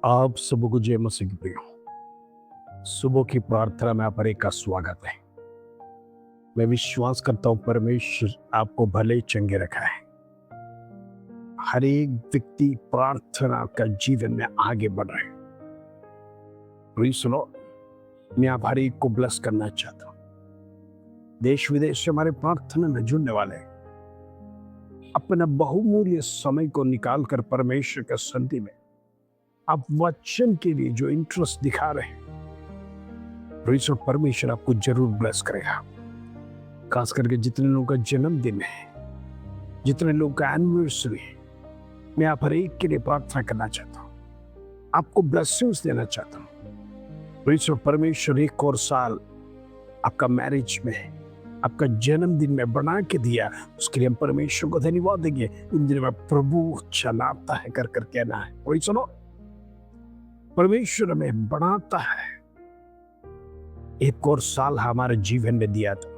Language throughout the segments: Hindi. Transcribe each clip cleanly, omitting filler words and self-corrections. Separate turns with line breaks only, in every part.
आप सबको को जय मसीह की प्रिय। सुबह की प्रार्थना में आप हर एक का स्वागत है। मैं विश्वास करता हूं परमेश्वर आपको भले चंगे रखा है। हर एक व्यक्ति प्रार्थना का जीवन में आगे बढ़ रहे हैं। प्लीज सुनो, मैं आप हर एक को ब्लेस करना चाहता हूं। देश विदेश से हमारे प्रार्थना में जुड़ने वाले अपना बहुमूल्य समय को निकालकर परमेश्वर के सन्निधि में आप वचन के लिए जो इंटरेस्ट दिखा रहे हैं, परमेश्वर आपको जरूर ब्लेस करेगा। खास करके जितने लोगों का जन्मदिन है, जितने लोगों का एनिवर्सरी है, मैं आप हर एक के लिए प्रार्थना करना चाहता हूं, आपको ब्लेसिंग्स देना चाहता हूं। परमेश्वर एक और साल आपका मैरिज में, आपका जन्मदिन में बना के दिया, उसके लिए हम परमेश्वर को धन्यवाद देंगे। इन दिनों में प्रभु चलाता है कर कर कहना है। वही सुनो, परमेश्वर हमें बनाता है। एक और साल हमारे जीवन में दिया था,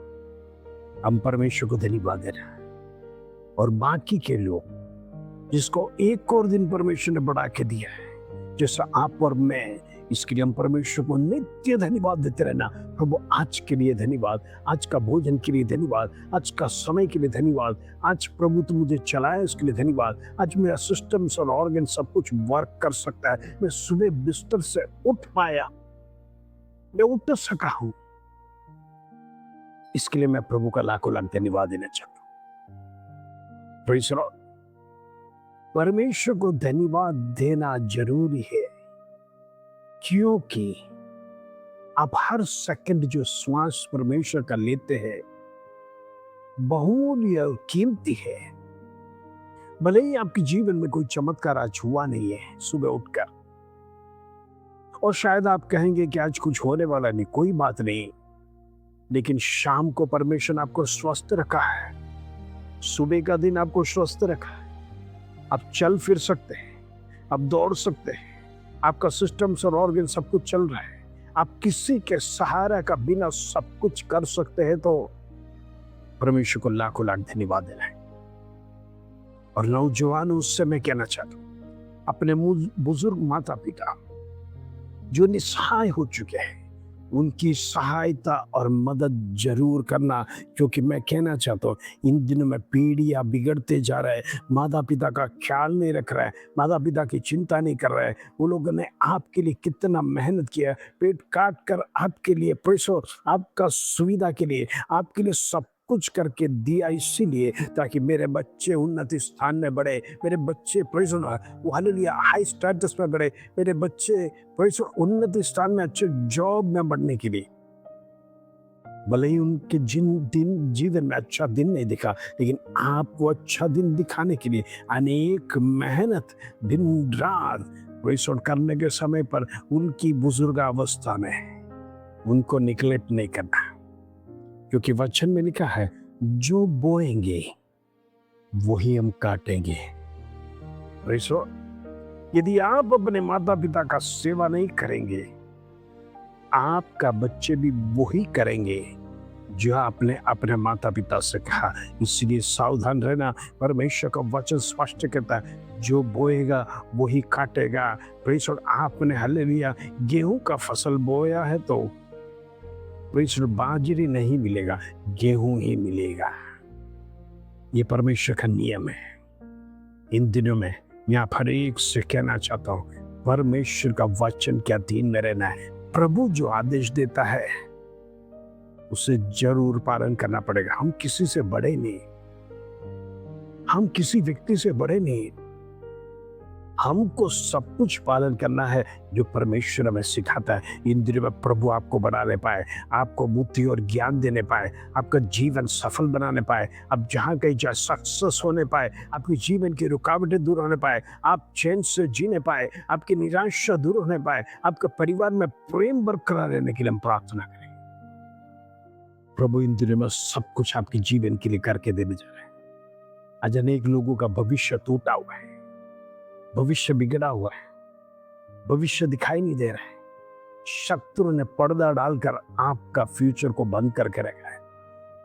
हम परमेश्वर को धन्यवाद दे रहे हैं। और बाकी के लोग जिसको एक और दिन परमेश्वर ने बढ़ा के दिया है, जैसा आप और मैं, इसके लिए हम परमेश्वर को नित्य धन्यवाद देते रहना। प्रभु आज के लिए धन्यवाद, आज का भोजन के लिए धन्यवाद, आज का समय के लिए धन्यवाद, आज प्रभु तुम मुझे चलाए उसके लिए धन्यवाद। आज मेरा सिस्टम्स और ऑर्गन सब कुछ वर्क कर सकता है। मैं सुबह बिस्तर से उठ पाया, मैं उठ सका हूं, इसके लिए मैं प्रभु का लाखों लाख धन्यवाद देना चाहता हूं। Praise the Lord. परमेश्वर को धन्यवाद देना जरूरी है, क्योंकि आप हर सेकंड जो श्वास परमेश्वर का लेते हैं बहुमूल्य कीमती है। भले ही आपके जीवन में कोई चमत्कार आज हुआ नहीं है सुबह उठकर, और शायद आप कहेंगे कि आज कुछ होने वाला नहीं, कोई बात नहीं, लेकिन शाम को परमेश्वर ने आपको स्वस्थ रखा है, सुबह का दिन आपको स्वस्थ रखा है। आप चल फिर सकते हैं, आप दौड़ सकते हैं, आपका सिस्टम और ऑर्गन सब कुछ चल रहा है, आप किसी के सहारा का बिना सब कुछ कर सकते हैं, तो परमेश्वर को लाखों लाख धन्यवाद देना है। और नौजवानों से मैं कहना चाहता हूं, अपने बुजुर्ग माता पिता जो निसहाय हो चुके हैं, उनकी सहायता और मदद जरूर करना, क्योंकि मैं कहना चाहता हूँ इन दिनों में पीढ़ियां बिगड़ते जा रहा है। माता पिता का ख्याल नहीं रख रहा है, माता पिता की चिंता नहीं कर रहा है। वो लोगों ने आपके लिए कितना मेहनत किया, पेट काट कर आपके लिए, पैसों आपका सुविधा के लिए, आपके लिए सब कुछ करके दिया, इसीलिए ताकि मेरे बच्चे उन्नति स्थान में बढ़े, मेरे बच्चे वो हालेलुया हाई स्टेटस में बढ़े, मेरे बच्चे उन्नति स्थान में अच्छे जॉब में बढ़ने के लिए। भले ही उनके जीवन में अच्छा दिन नहीं दिखा, लेकिन आपको अच्छा दिन दिखाने के लिए अनेक मेहनत दिन रात करने के समय पर उनकी बुजुर्गावस्था में उनको निगलेक्ट नहीं करना, क्योंकि वचन में लिखा है जो बोएंगे वही हम काटेंगे। यदि आप अपने माता पिता का सेवा नहीं करेंगे, आपका बच्चे भी वही करेंगे जो आपने अपने माता पिता से कहा। इसलिए सावधान रहना। परमेश्वर का वचन स्पष्ट कहता है, जो बोएगा वही काटेगा। आपने हालेलुया गेहूं का फसल बोया है तो बाजरी नहीं मिलेगा, गेहूं ही मिलेगा। ये परमेश्वर का नियम है। इन दिनों में मैं आप हर एक से कहना चाहता हूं, परमेश्वर का वचन के अधीन में रहना है। प्रभु जो आदेश देता है उसे जरूर पालन करना पड़ेगा। हम किसी से बड़े नहीं, हम किसी व्यक्ति से बड़े नहीं, हमको सब कुछ पालन करना है जो परमेश्वर हमें सिखाता है। इन दिनों में प्रभु आपको बनाने पाए, आपको बुद्धि और ज्ञान देने पाए, आपका जीवन सफल बनाने पाए, आप जहाँ कहीं जाए सक्सेस होने पाए, आपके जीवन की रुकावटें दूर होने पाए, आप चैन से जीने पाए, आपकी निराशा दूर होने पाए, आपके परिवार में प्रेम बरकरार रहने के लिए हम प्रार्थना करें। प्रभु इन दिनों में सब कुछ आपके जीवन के लिए करके देने जा रहे हैं। आज अनेक लोगों का भविष्य टूटा हुआ है, भविष्य बिगड़ा हुआ है, भविष्य दिखाई नहीं दे रहा है। शत्रु ने पर्दा डालकर आपका फ्यूचर को बंद करके रखा है।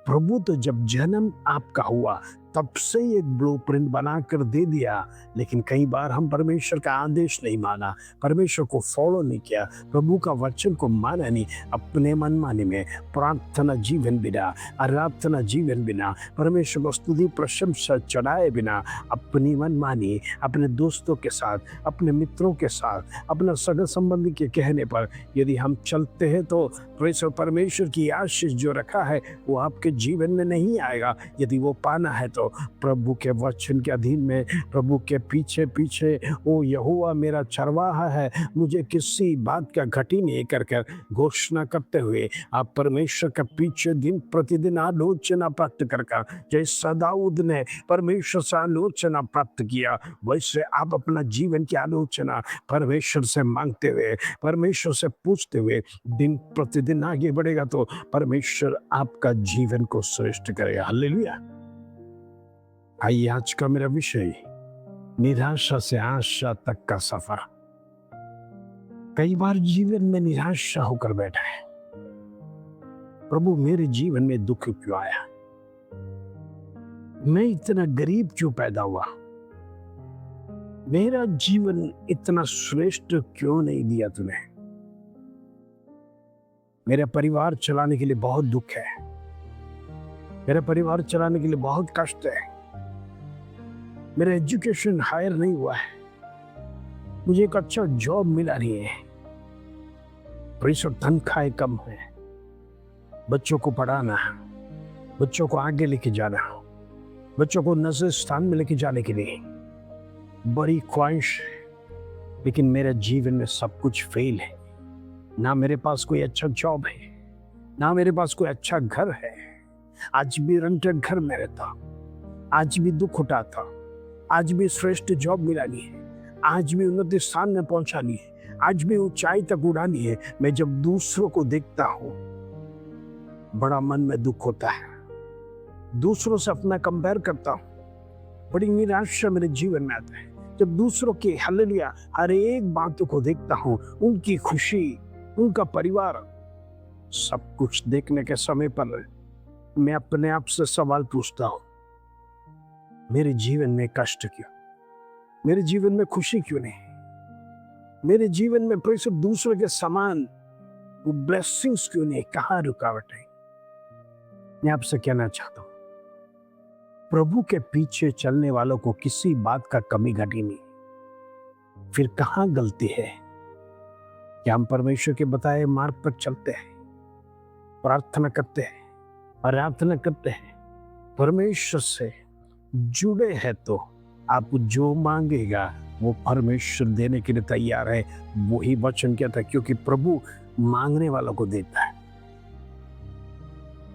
प्रभु तो जब जन्म आपका हुआ तब से ही एक ब्लूप्रिंट बना कर दे दिया, लेकिन कई बार हम परमेश्वर का आदेश नहीं माना, परमेश्वर को फॉलो नहीं किया, प्रभु का वचन को माना नहीं। अपने मनमानी में प्रार्थना जीवन बिना, आराधना जीवन बिना, परमेश्वर को स्तुति प्रशंसा चढ़ाए बिना, अपनी मनमानी अपने दोस्तों के साथ, अपने मित्रों के साथ, अपना सगा संबंधी के कहने पर यदि हम चलते हैं तो परमेश्वर की आशीष जो रखा है वो आपके जीवन में नहीं आएगा। यदि वो पाना है तो प्रभु के वचन के अधीन में, प्रभु के पीछे पीछे, ओ यहोवा मेरा चरवाहा है, मुझे किसी बात का घटी नहीं कर घोषणा करते हुए आप परमेश्वर के पीछे दिन प्रतिदिन आलोचना प्राप्त कर जैसा दाऊद ने परमेश्वर से आलोचना प्राप्त किया, वैसे आप अपना जीवन की आलोचना परमेश्वर से मांगते हुए, परमेश्वर से पूछते हुए दिन प्रतिदिन आगे बढ़ेगा तो परमेश्वर आपका जीवन को श्रेष्ठ करेगा। हालेलुया। आइए आज का मेरा विषय, निराशा से आशा तक का सफर। कई बार जीवन में निराशा होकर बैठा है, प्रभु मेरे जीवन में दुख क्यों आया, मैं इतना गरीब क्यों पैदा हुआ, मेरा जीवन इतना श्रेष्ठ क्यों नहीं दिया तूने, मेरा परिवार चलाने के लिए बहुत दुख है, मेरा परिवार चलाने के लिए बहुत कष्ट है, मेरा एजुकेशन हायर नहीं हुआ है, मुझे एक अच्छा जॉब मिला नहीं है, तनख्वाहें कम है, बच्चों को पढ़ाना, बच्चों को आगे लेके जाना, बच्चों को नजर स्थान में लेके जाने के लिए बड़ी ख्वाहिश है, लेकिन मेरे जीवन में सब कुछ फेल है। ना मेरे पास कोई अच्छा जॉब है, ना मेरे पास कोई अच्छा घर है, आज भी रेंटेड घर में रहता, आज भी दुख उठाता, आज भी श्रेष्ठ जॉब मिला नहीं है, आज भी उन्नति स्थान में पहुंचानी है, आज भी ऊंचाई तक उड़ानी है। मैं जब दूसरों को देखता हूं बड़ा मन में दुख होता है, दूसरों से अपना कंपेयर करता हूं, बड़ी निराशा मेरे जीवन में आता है। जब दूसरों के हालेलुया हर एक बातों को देखता हूं, उनकी खुशी, उनका परिवार, सब कुछ देखने के समय पर मैं अपने आप से सवाल पूछता हूं, मेरे जीवन में कष्ट क्यों, मेरे जीवन में खुशी क्यों नहीं, मेरे जीवन में प्रभु दूसरों के समान वो ब्लेसिंग्स क्यों नहीं, कहाँ रुकावट है। मैं आपसे कहना चाहता हूं, प्रभु के पीछे चलने वालों को किसी बात का कमी घटी नहीं, फिर कहाँ गलती है। क्या हम परमेश्वर के बताए मार्ग पर चलते हैं, प्रार्थना करते हैं, आराधना करते हैं, परमेश्वर से जुड़े हैं तो आप जो मांगेगा वो परमेश्वर देने के लिए तैयार है। वही वचन कहता है, क्योंकि प्रभु मांगने वालों को देता है।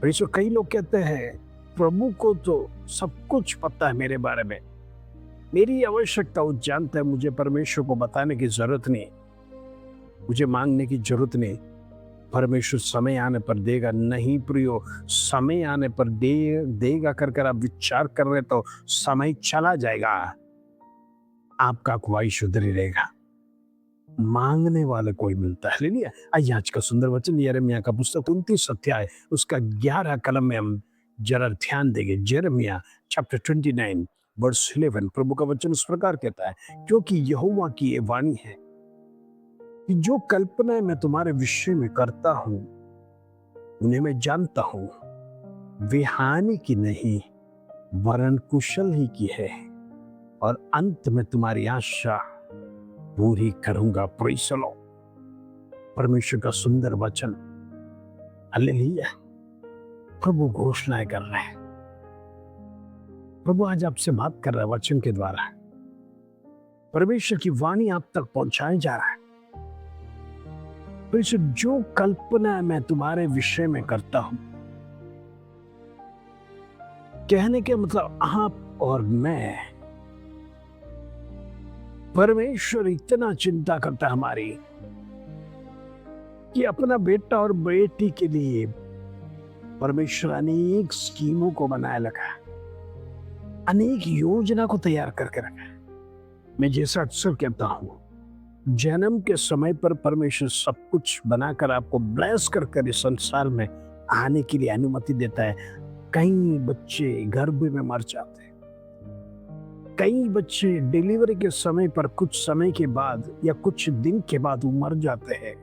कई लोग कहते हैं प्रभु को तो सब कुछ पता है मेरे बारे में, मेरी आवश्यकता वो जानता है, मुझे परमेश्वर को बताने की जरूरत नहीं, मुझे मांगने की जरूरत नहीं, परमेश्वर समय आने पर देगा। नहीं प्रियो, समय आने पर देगा कर आप विचार कर रहे तो समय चला जाएगा, आपका ख्वाहिश उधर ही रहेगा। मांगने वाले कोई मिलता है। नहीं, आइए आज का सुंदर वचन यिर्मयाह का पुस्तक 29 अध्याय उसका 11 कलम में हम जरा ध्यान देंगे। यिर्मयाह चैप्टर 29 वर्स 11, प्रभु का वचन इस प्रकार कहता है, क्योंकि यहोवा की ये वाणी है कि जो कल्पनाएं मैं तुम्हारे विषय में करता हूं उन्हें मैं जानता हूं, वे हानि की नहीं वरन कुशल ही की है, और अंत में तुम्हारी आशा पूरी करूंगा। Praise the Lord. परमेश्वर का सुंदर वचन, हालेलुया। प्रभु घोषणाएं कर रहे हैं, प्रभु आज आपसे बात कर रहा है वचन के द्वारा, परमेश्वर की वाणी आप तक पहुंचाया जा रहा है। जो कल्पना मैं तुम्हारे विषय में करता हूं, कहने के मतलब आप और मैं, परमेश्वर इतना चिंता करता है हमारी कि अपना बेटा और बेटी के लिए परमेश्वर अनेक स्कीमों को बनाए रखा, अनेक योजना को तैयार करके रखा। मैं जैसा अक्सर कहता हूं, जन्म के समय पर परमेश्वर सब कुछ बनाकर आपको ब्लेस कर इस संसार में आने के लिए अनुमति देता है। कई बच्चे गर्भ में मर जाते हैं, कई बच्चे डिलीवरी के समय पर कुछ समय के बाद या कुछ दिन के बाद वो मर जाते हैं,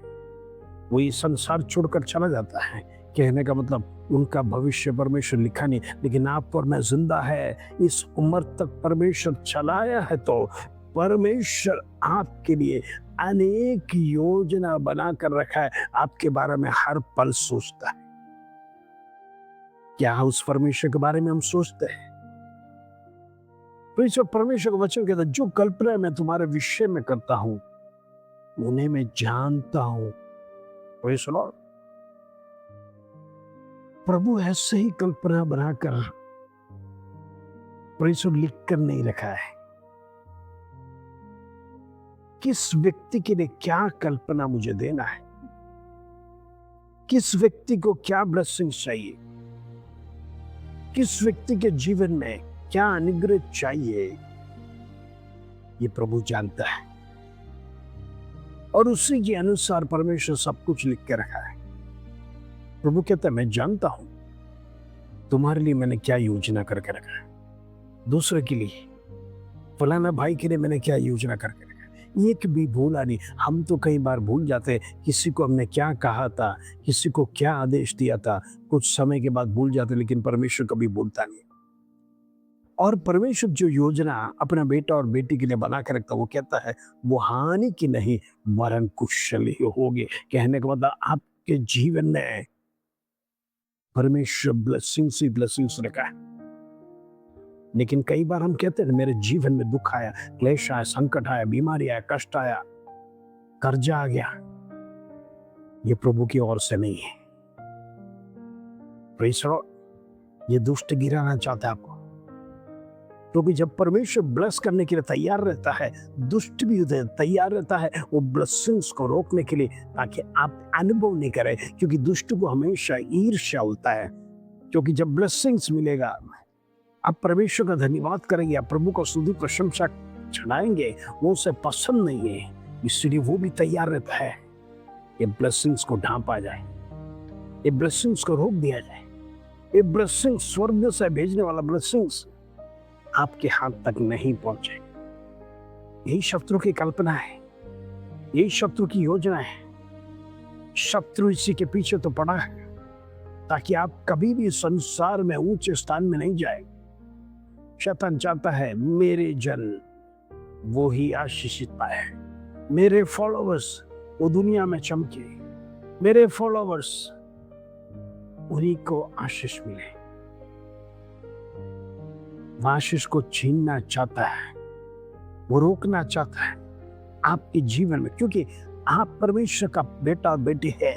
वो ये संसार छोड़कर चला जाता है। कहने का मतलब उनका भविष्य परमेश्वर लिखा नहीं, लेकिन आप पर मैं जिंदा है, इस उम्र तक परमेश्वर चलाया है, तो परमेश्वर आपके लिए अनेक योजना बनाकर रखा है, आपके बारे में हर पल सोचता है। क्या उस परमेश्वर के बारे में हम सोचते हैं? तो इस परमेश्वर का वचन कहता है, जो कल्पना मैं तुम्हारे विषय में करता हूं उन्हें मैं जानता हूं। वही सुनो, प्रभु ऐसे ही कल्पना बनाकर परमेश्वर लिख कर नहीं रखा है। किस व्यक्ति के लिए क्या कल्पना मुझे देना है, किस व्यक्ति को क्या ब्लेसिंग चाहिए, किस व्यक्ति के जीवन में क्या अनुग्रह चाहिए, ये प्रभु जानता है। और उसी के अनुसार परमेश्वर सब कुछ लिख के रखा है। प्रभु कहता है, मैं जानता हूं तुम्हारे लिए मैंने क्या योजना करके रखा है, दूसरे के लिए, फलाना भाई के लिए मैंने क्या योजना करके रखा है। एक भी भूला नहीं। हम तो कई बार भूल जाते हैं, किसी को हमने क्या कहा था, किसी को क्या आदेश दिया था, कुछ समय के बाद भूल जाते, लेकिन परमेश्वर कभी भूलता नहीं। और परमेश्वर जो योजना अपना बेटा और बेटी के लिए बना के रखता, वो कहता है वो हानि की नहीं वरन कुशल होगे। कहने का मतलब आपके जीवन में परमेश्वर ब्लेसिंग्स ही ब्लेसिंग्स रखा है। लेकिन कई बार हम कहते हैं मेरे जीवन में दुख आया, क्लेश आया, संकट आया, बीमारी आया, कष्ट आया, कर्जा आ गया, ये प्रभु की ओर से नहीं है। प्रेज़ द लॉर्ड, ये दुष्ट गिराना चाहता है आपको। क्योंकि जब परमेश्वर ब्लेस करने के लिए तैयार रहता है, दुष्ट भी तैयार रहता है वो ब्लेसिंग्स को रोकने के लिए, ताकि आप अनुभव नहीं करें। क्योंकि दुष्ट को हमेशा ईर्ष्या होता है। क्योंकि जब ब्लेसिंग्स मिलेगा, आप परमेश्वर का धन्यवाद करेंगे, आप प्रभु को स्तुति प्रशंसा चढ़ाएंगे, वो उसे पसंद नहीं है, इसलिए वो भी तैयार रहता है ये ब्लेसिंग्स को ढांपा जाए, ये ब्लेसिंग्स को रोक दिया जाए। ये ब्लेसिंग्स, स्वर्ग से भेजने वाला ब्लेसिंग्स आपके हाथ तक नहीं पहुंचे। यही शत्रु की कल्पना है, यही शत्रु की योजना है। शत्रु इसी के पीछे तो पड़ा है, ताकि आप कभी भी संसार में ऊंचे स्थान में नहीं जाए। शैतान चाहता है मेरे जन वो ही आशीषित पाए, मेरे फॉलोवर्स वो दुनिया में चमके, मेरे फॉलोवर्स उन्हीं को आशीष मिले। वो आशीष को छीनना चाहता है, वो रोकना चाहता है आपके जीवन में, क्योंकि आप परमेश्वर का बेटा और बेटी है।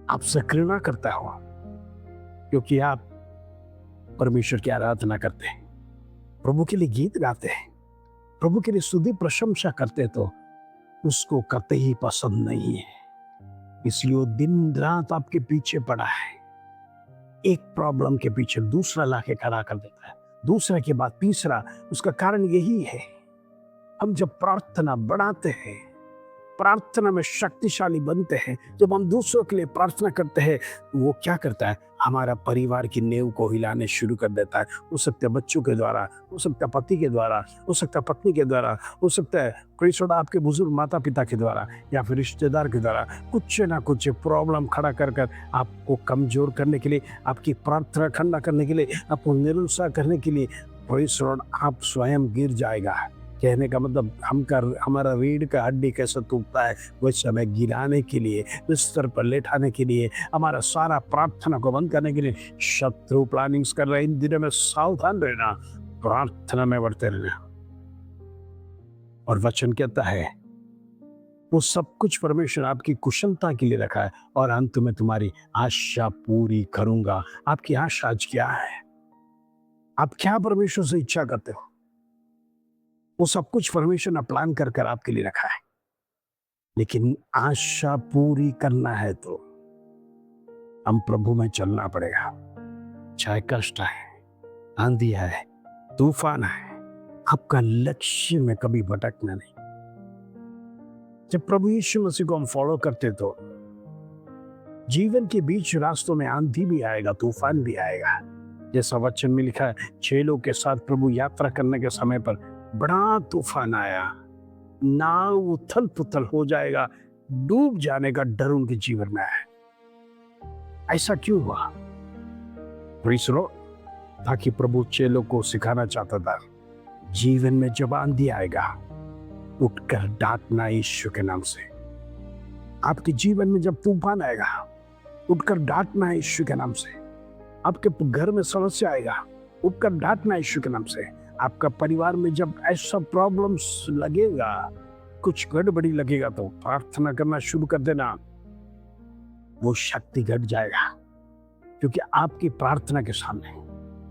आपसे घृणा करता हो क्योंकि आप परमेश्वर की आराधना करते हैं, प्रभु के लिए गीत गाते हैं, प्रभु के लिए स्तुति प्रशंसा करते हैं, तो उसको कतई ही पसंद नहीं है। इसलिए वो दिन रात आपके पीछे पड़ा है, एक प्रॉब्लम के पीछे दूसरा लाके खड़ा कर देता है, दूसरे के बाद तीसरा। उसका कारण यही है, हम जब प्रार्थना बढ़ाते हैं, प्रार्थना में शक्तिशाली बनते हैं, जब हम दूसरों के लिए प्रार्थना करते हैं, वो क्या करता है, हमारा परिवार की नींव को हिलाने शुरू कर देता है। हो सकता है बच्चों के द्वारा, हो सकता है पति के द्वारा, हो सकता है पत्नी के द्वारा, हो सकता है कोई छोटा आपके बुजुर्ग माता पिता के द्वारा, या फिर रिश्तेदार के द्वारा। कुछ ना कुछ प्रॉब्लम खड़ा कर कर आपको कमजोर करने के लिए, आपकी प्रार्थना ठंडा करने के लिए, आपको निरुत्साह करने के लिए, आप स्वयं गिर जाएगा। कहने का मतलब हमारा रीढ़ का हड्डी कैसे टूटता है, वैसे हमें गिराने के लिए, बिस्तर पर लेटाने के लिए, हमारा सारा प्रार्थना को बंद करने के लिए शत्रु प्लानिंग्स कर रहे हैं। इन दिनों में सावधान रहना, प्रार्थना में बढ़ते रहना। और वचन कहता है वो सब कुछ परमेश्वर आपकी कुशलता के लिए रखा है, और अंत में तुम्हारी आशा पूरी करूंगा। आपकी आशा आज क्या है? आप क्या परमेश्वर से इच्छा करते हो? वो सब कुछ परमेश्वर ने प्लान कर कर आपके लिए रखा है। लेकिन आशा पूरी करना है तो हम प्रभु में चलना पड़ेगा। चाहे कष्ट है, आंधी है, तूफान है, आपका लक्ष्य में कभी भटकना नहीं। जब प्रभु यीशु मसीह को हम फॉलो करते तो जीवन के बीच रास्तों में आंधी भी आएगा, तूफान भी आएगा, जैसा वचन में लिखा है, चेलों के साथ प्रभु यात्रा करने के समय पर बड़ा तूफान आया, नाव उथल पुथल हो जाएगा, डूब जाने का डर उनके जीवन में है। ऐसा क्यों हुआ? प्रेज़ द लॉर्ड, ताकि प्रभु चेलों को सिखाना चाहता था, जीवन में जब आंधी आएगा, उठकर डांटना यीशु के नाम से। आपके जीवन में जब तूफान आएगा, उठकर डांटना यीशु के नाम से। आपके घर में समस्या आएगा, उठकर डांटना यीशु के नाम से। आपका परिवार में जब ऐसा प्रॉब्लम्स लगेगा, कुछ गड़बड़ी लगेगा, तो प्रार्थना करना शुरू कर देना, वो शक्ति घट जाएगा। क्योंकि आपकी प्रार्थना के सामने,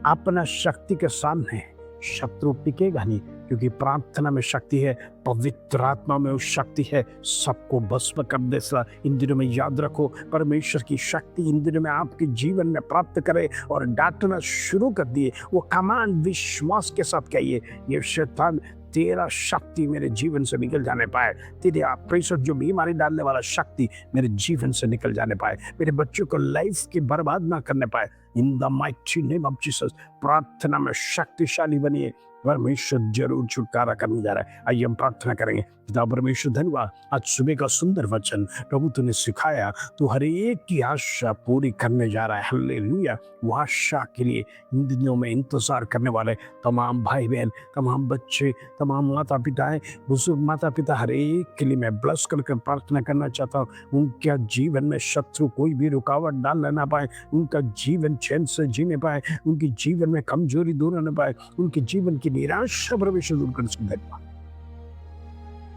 अपना शक्ति के सामने शत्रु टिकेगा नहीं, क्योंकि प्रार्थना में शक्ति है, पवित्र आत्मा में उस शक्ति है, सबको भस्म कर देगा। इन दिनों में याद रखो, परमेश्वर की शक्ति इन दिनों में आपके जीवन में प्राप्त करे और डांटना शुरू कर दिए। वो कमांड विश्वास के साथ कहिए, ये शैतान तेरा शक्ति मेरे जीवन से निकल जाने पाए, तेरे प्रेशर जो बीमारी डालने वाला शक्ति मेरे जीवन से निकल जाने पाए, मेरे बच्चों को लाइफ की बर्बाद ना करने पाए। In the mighty name of Jesus, प्रार्थना में शक्तिशाली बनिए, परमेश्वर जरूर छुटकारा करने जा रहा है। आइए हम प्रार्थना करेंगे। पिता परमेश्वर, धन्यवाद आज सुबह का सुंदर वचन प्रभु तूने सिखाया, तू हर एक की आशा पूरी करने जा रहा है। हालेलुया। वो आशा के लिए इन दिनों में इंतजार करने वाले तमाम भाई बहन, तमाम बच्चे, तमाम माता पिताएं, बुजुर्ग माता पिता, हर एक के लिए मैं ब्लस करके प्रार्थना करना चाहता हूँ। उनके जीवन में शत्रु कोई भी रुकावट डालने ना पाए, उनका जीवन चैन से जीने पाए, उनके जीवन में कमजोरी दूर होने पाए, उनके जीवन की निराशा परमेश्वर दूर कर सकते।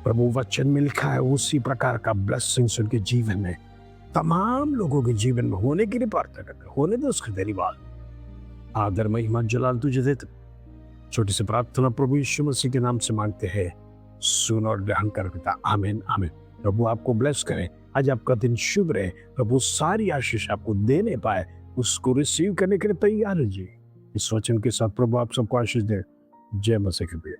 प्रभु वचन में लिखा है, उसी प्रकार का ब्लेसिंग्स उनके जीवन में, तमाम लोगों के जीवन में होने के लिए प्रार्थना करते। होने दो उसकी तेरी बात, आदर महिमा जलाल तुझे देते। छोटी सी प्रार्थना प्रभु यीशु मसीह के नाम से मांगते हैं, सुन और ग्रहण कर पिता। आमीन आमीन। प्रभु आपको ब्लेस करे, आज आपका दिन शुभ रहे, प्रभु सारी आशीष आपको देने पाए, उसको रिसीव करने के लिए तैयार रहिए। इस वचन के साथ प्रभु आप सबको आशीष दे। जय मसीह के प्रिय।